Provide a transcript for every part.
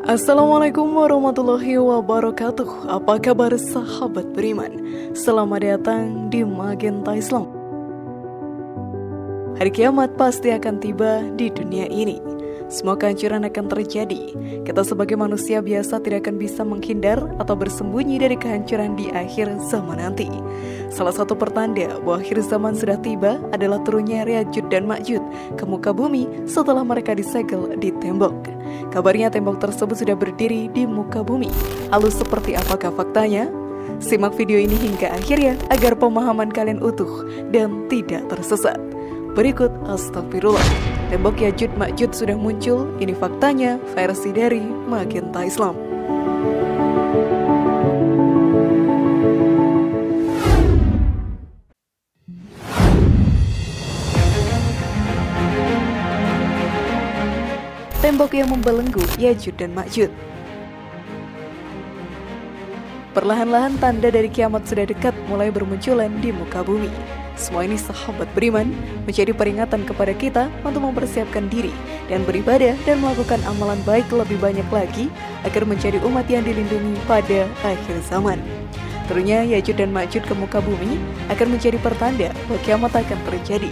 Assalamualaikum warahmatullahi wabarakatuh. Apa kabar sahabat beriman? Selamat datang di Magenta Islam. Hari kiamat pasti akan tiba di dunia ini. Semua kehancuran akan terjadi. Kita sebagai manusia biasa tidak akan bisa menghindar atau bersembunyi dari kehancuran di akhir zaman nanti. Salah satu pertanda bahwa akhir zaman sudah tiba adalah turunnya Ya'juj dan Ma'juj ke muka bumi setelah mereka disegel di tembok. Kabarnya tembok tersebut sudah berdiri di muka bumi. Lalu seperti apakah faktanya? Simak video ini hingga akhirnya agar pemahaman kalian utuh dan tidak tersesat. Berikut astagfirullah. Tembok Ya'juj Ma'juj sudah muncul. Ini faktanya versi dari Magenta Islam. Tembok yang membelenggu Ya'juj dan Ma'juj. Perlahan-lahan tanda dari kiamat sudah dekat mulai bermunculan di muka bumi. Semua ini sahabat beriman menjadi peringatan kepada kita untuk mempersiapkan diri dan beribadah dan melakukan amalan baik lebih banyak lagi agar menjadi umat yang dilindungi pada akhir zaman. Turunnya Ya'juj dan Ma'juj ke muka bumi akan menjadi pertanda bahwa kiamat akan terjadi.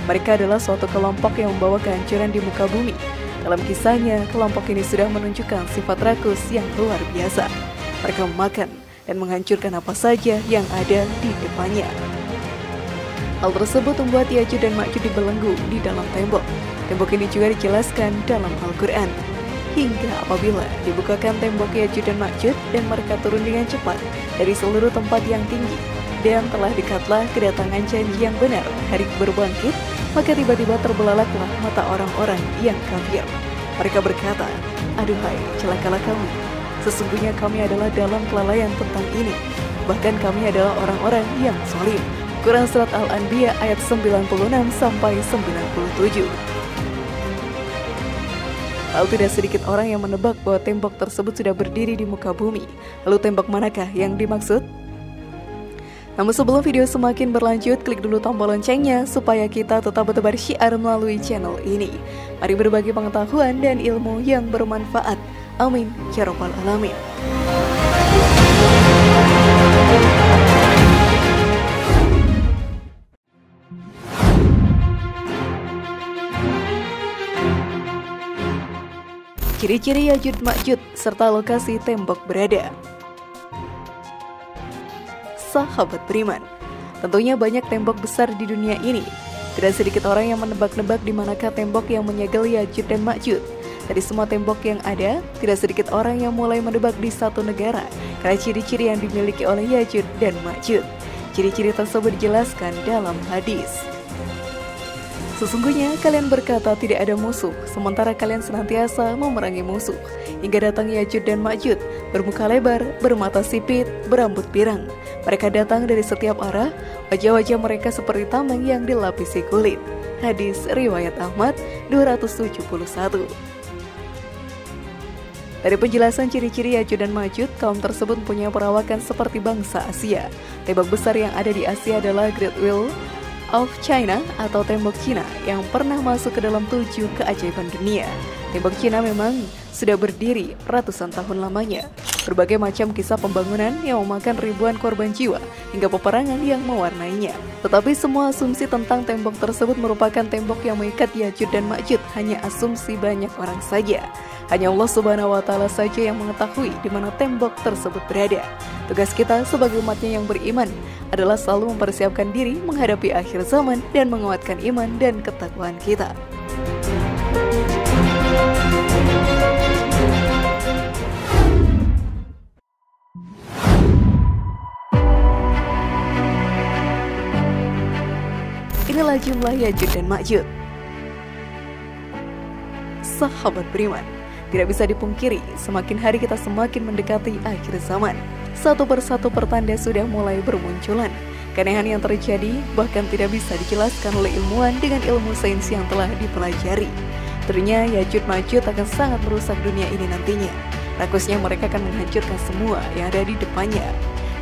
Mereka adalah suatu kelompok yang membawa kehancuran di muka bumi. Dalam kisahnya, kelompok ini sudah menunjukkan sifat rakus yang luar biasa. Mereka memakan dan menghancurkan apa saja yang ada di depannya. Hal tersebut membuat Ya'juj dan Ma'juj dibelenggu di dalam tembok. Tembok ini juga dijelaskan dalam Al-Quran. Hingga apabila dibukakan tembok Ya'juj dan Ma'juj dan mereka turun dengan cepat dari seluruh tempat yang tinggi, dan telah dekatlah kedatangan janji yang benar, hari berbangkit, maka tiba-tiba terbelalaklah mata orang-orang yang kafir. Mereka berkata, "Aduhai, celakalah kami. Sesungguhnya kami adalah dalam kelalaian tentang ini. Bahkan kami adalah orang-orang yang zalim." Quran Surat Al-Anbiya ayat 96-97. Lalu tidak sedikit orang yang menebak bahwa tembok tersebut sudah berdiri di muka bumi. Lalu tembok manakah yang dimaksud? Namun sebelum video semakin berlanjut, klik dulu tombol loncengnya supaya kita tetap bertebar syiar melalui channel ini. Mari berbagi pengetahuan dan ilmu yang bermanfaat. Amin ya rabbal alamin. Ciri-ciri Ya'juj Ma'juj serta lokasi tembok berada. Sahabat beriman, tentunya banyak tembok besar di dunia ini. Tidak sedikit orang yang menebak-nebak di manakah tembok yang menyegel Ya'juj dan Ma'juj. Dari semua tembok yang ada, tidak sedikit orang yang mulai menebak di satu negara karena ciri-ciri yang dimiliki oleh Ya'juj dan Ma'juj. Ciri-ciri tersebut dijelaskan dalam hadis. Sesungguhnya kalian berkata tidak ada musuh, sementara kalian senantiasa memerangi musuh. Hingga datang Ya'juj dan Ma'juj, bermuka lebar, bermata sipit, berambut pirang. Mereka datang dari setiap arah, wajah-wajah mereka seperti tameng yang dilapisi kulit. Hadis riwayat Ahmad 271. Dari penjelasan ciri-ciri Ya'juj dan Ma'juj, kaum tersebut punya perawakan seperti bangsa Asia. Tembok besar yang ada di Asia adalah Great Wall of China atau tembok Cina yang pernah masuk ke dalam 7 keajaiban dunia. Tembok Cina memang sudah berdiri ratusan tahun lamanya. Berbagai macam kisah pembangunan yang memakan ribuan korban jiwa hingga peperangan yang mewarnainya. Tetapi semua asumsi tentang tembok tersebut merupakan tembok yang mengikat Ya'juj dan Ma'juj hanya asumsi banyak orang saja. Hanya Allah Subhanahu wa Ta'ala saja yang mengetahui di mana tembok tersebut berada. Tugas kita sebagai umatnya yang beriman adalah selalu mempersiapkan diri menghadapi akhir zaman dan menguatkan iman dan ketakwaan kita. Inilah jumlah Ya'juj dan Ma'juj. Sahabat beriman, tidak bisa dipungkiri, semakin hari kita semakin mendekati akhir zaman. Satu persatu pertanda sudah mulai bermunculan. Keanehan yang terjadi bahkan tidak bisa dijelaskan oleh ilmuwan dengan ilmu sains yang telah dipelajari. Tentunya Ya'juj Ma'juj akan sangat merusak dunia ini nantinya. Rakusnya mereka akan menghancurkan semua yang ada di depannya.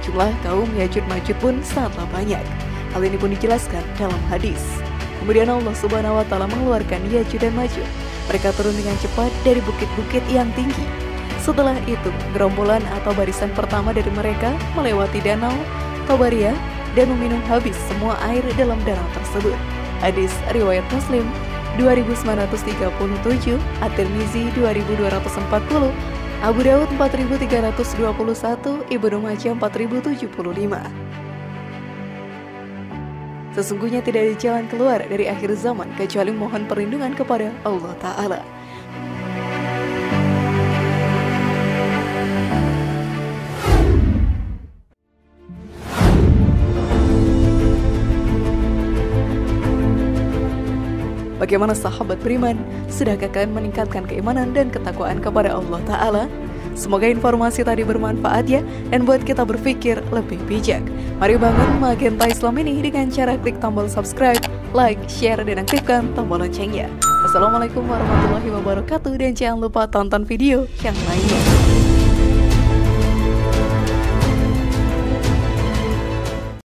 Jumlah kaum Ya'juj Ma'juj pun sangatlah banyak. Hal ini pun dijelaskan dalam hadis. Kemudian Allah Subhanahu wa Ta'ala mengeluarkan Ya'juj dan Ma'juj. Mereka turun dengan cepat dari bukit-bukit yang tinggi. Setelah itu, gerombolan atau barisan pertama dari mereka melewati danau Tobaria dan meminum habis semua air dalam danau tersebut. Hadis riwayat Muslim 2937, At-Tirmizi 2240, Abu Daud 4321, Ibnu Majah 4075. Sesungguhnya tidak ada jalan keluar dari akhir zaman kecuali mohon perlindungan kepada Allah Ta'ala. Bagaimana sahabat beriman? Sudahkah kalian meningkatkan keimanan dan ketakwaan kepada Allah Ta'ala? Semoga informasi tadi bermanfaat ya, dan buat kita berpikir lebih bijak. Mari bangun Magenta Islam ini dengan cara klik tombol subscribe, like, share, dan aktifkan tombol loncengnya. Wassalamualaikum warahmatullahi wabarakatuh, dan jangan lupa tonton video yang lainnya.